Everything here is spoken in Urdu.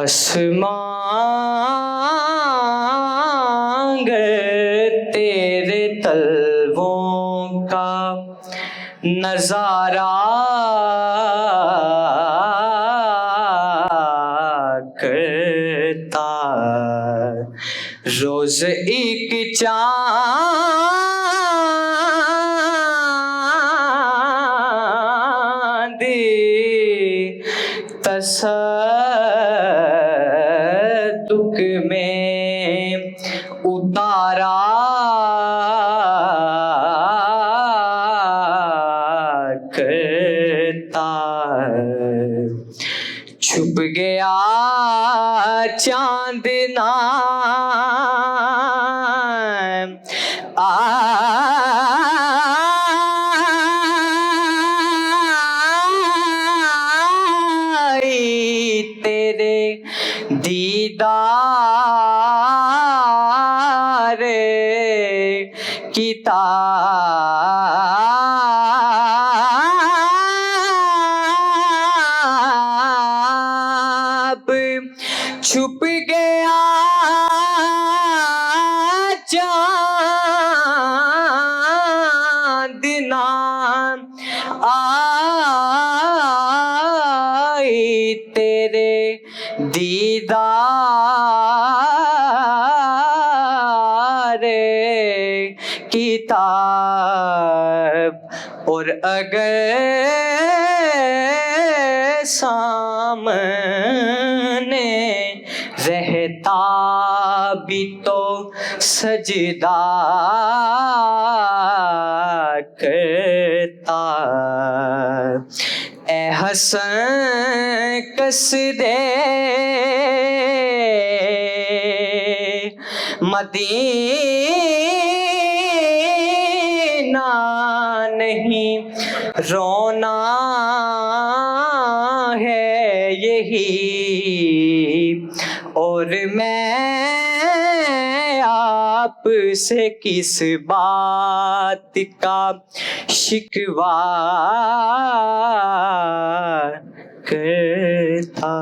آسمان گر تیرے تلووں کا نظارہ کرتا، روز ایک چاند تصدق میں اتارا کرتا، چھپ گیا چاند تیرے دیدار کی تاب، چھپ گیا چاند آئی تیرے دیدار کی تاب، اور اگر سامنے رہتا بھی تو سجدہ کرتا، اے حسن قصدِ مدینہ نہیں رونا ہے یہی، اور میں آپ سے کس بات کا شکوہ کرتا۔